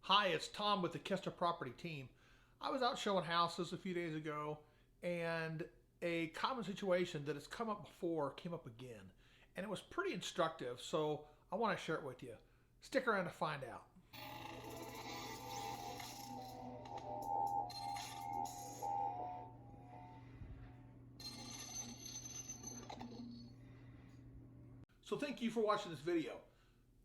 Hi, it's Tom with the Kester Property Team. I was out showing houses a few days ago, and a common situation that has come up before came up again. And it was pretty instructive, so I want to share it with you. Stick around to find out. So, thank you for watching this video.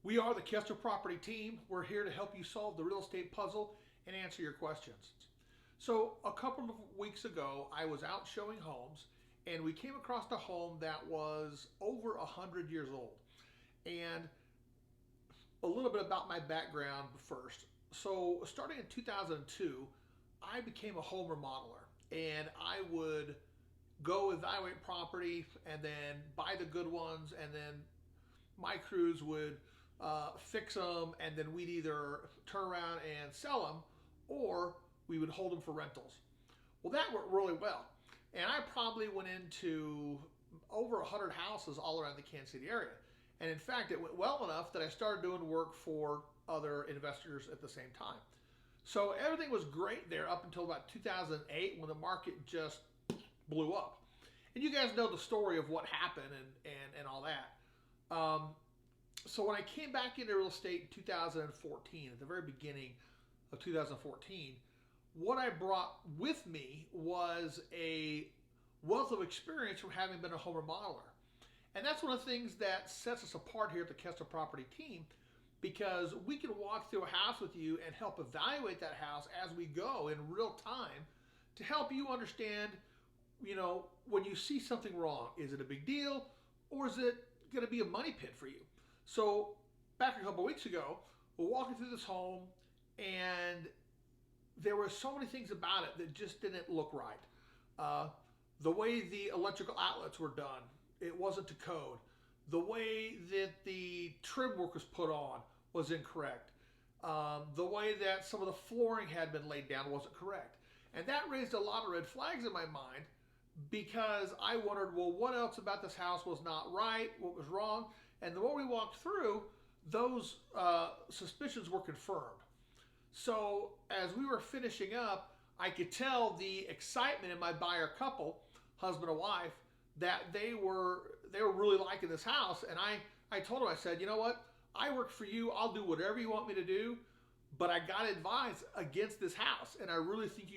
We are the Kester Property Team. We're here to help you solve the real estate puzzle and answer your questions. So, a couple of weeks ago, I was out showing homes, and we came across a home that was over 100 years old. And a little bit about my background first. So, starting in 2002, I became a home remodeler, and I would go evaluate property and then buy the good ones, and then my crews would fix them, and then we'd either turn around and sell them, or we would hold them for rentals. Well, that worked really well, and I probably went into over 100 houses all around the Kansas City area. And in fact, it went well enough that I started doing work for other investors at the same time. So everything was great there up until about 2008, when the market just blew up. And you guys know the story of what happened and all that. So when I came back into real estate in 2014, at the very beginning of 2014, what I brought with me was a wealth of experience from having been a home remodeler. And that's one of the things that sets us apart here at the Kester Property Team, because we can walk through a house with you and help evaluate that house as we go in real time to help you understand, when you see something wrong, is it a big deal, or is it going to be a money pit for you? So back a couple weeks ago, we're walking through this home, and there were so many things about it that just didn't look right. The way the electrical outlets were done, it wasn't to code. The way that the trim work was put on was incorrect. The way that some of the flooring had been laid down wasn't correct. And that raised a lot of red flags in my mind, because I wondered, well, what else about this house was not right? What was wrong? And the more we walked through, those suspicions were confirmed. So as we were finishing up, I could tell the excitement in my buyer couple, husband and wife, that they were really liking this house. And I told them, I said, you know what? I work for you. I'll do whatever you want me to do, but I got to advise against this house, and I really think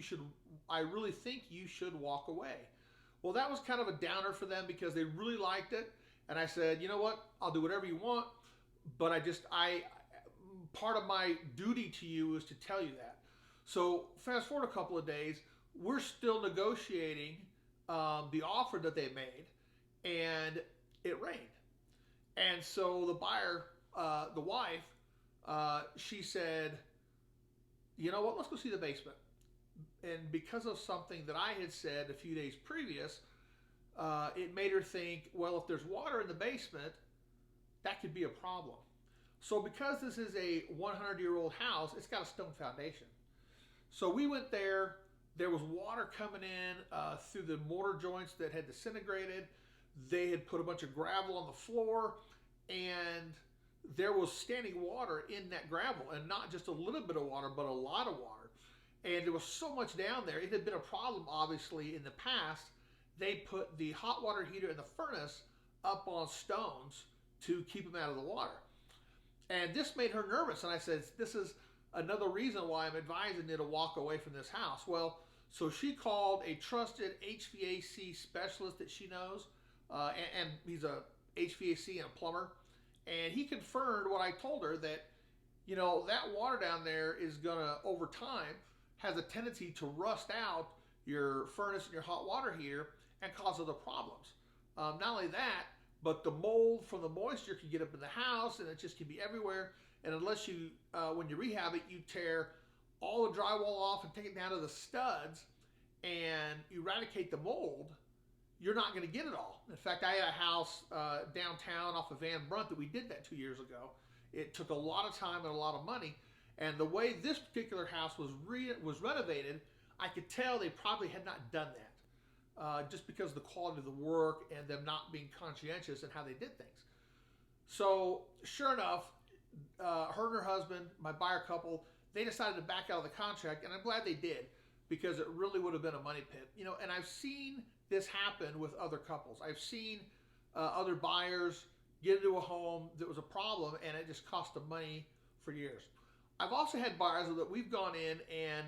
you should walk away. Well, that was kind of a downer for them, because they really liked it. And I said, you know what? I'll do whatever you want, but part of my duty to you is to tell you that. So fast forward a couple of days, we're still negotiating the offer that they made, and it rained. And so the buyer, the wife, she said, you know what, let's go see the basement. And because of something that I had said a few days previous, it made her think, well, if there's water in the basement, that could be a problem. So because this is a 100-year-old house, it's got a stone foundation. So we went there. There was water coming in through the mortar joints that had disintegrated. They had put a bunch of gravel on the floor, and there was standing water in that gravel, and not just a little bit of water, but a lot of water. And there was so much down there. It had been a problem, obviously, in the past. They put the hot water heater in the furnace up on stones to keep them out of the water. And this made her nervous. And I said, this is another reason why I'm advising you to walk away from this house. Well, so she called a trusted HVAC specialist that she knows, and he's a HVAC and a plumber. And he confirmed what I told her, that, that water down there is going to, over time, has a tendency to rust out your furnace and your hot water heater and cause other problems. Not only that, but the mold from the moisture can get up in the house, and it just can be everywhere. And unless you, when you rehab it, you tear all the drywall off and take it down to the studs and eradicate the mold, you're not going to get it all. In fact, I had a house downtown off of Van Brunt that we did that 2 years ago. It took a lot of time and a lot of money. And the way this particular house was renovated, I could tell they probably had not done that, just because of the quality of the work and them not being conscientious in how they did things. So sure enough, her and her husband, my buyer couple, they decided to back out of the contract, and I'm glad they did because it really would have been a money pit. You know, and I've seen this happen with other couples. I've seen other buyers get into a home that was a problem, and it just cost them money for years. I've also had buyers that we've gone in and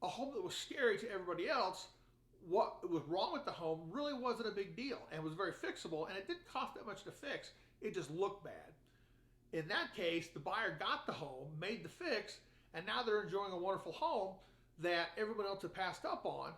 a home that was scary to everybody else, what was wrong with the home really wasn't a big deal and was very fixable, and it didn't cost that much to fix. It just looked bad. In that case, the buyer got the home, made the fix, and now they're enjoying a wonderful home that everyone else had passed up on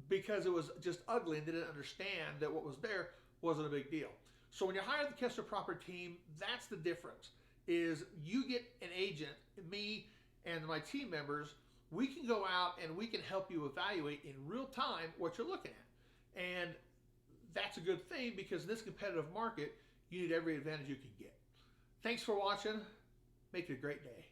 because it was just ugly and they didn't understand that what was there wasn't a big deal. So when you hire the Kessler Property Team, that's the difference, is you get an agent, me and my team members, we can go out and we can help you evaluate in real time what you're looking at. And that's a good thing because in this competitive market, you need every advantage you can get. Thanks for watching. Make it a great day.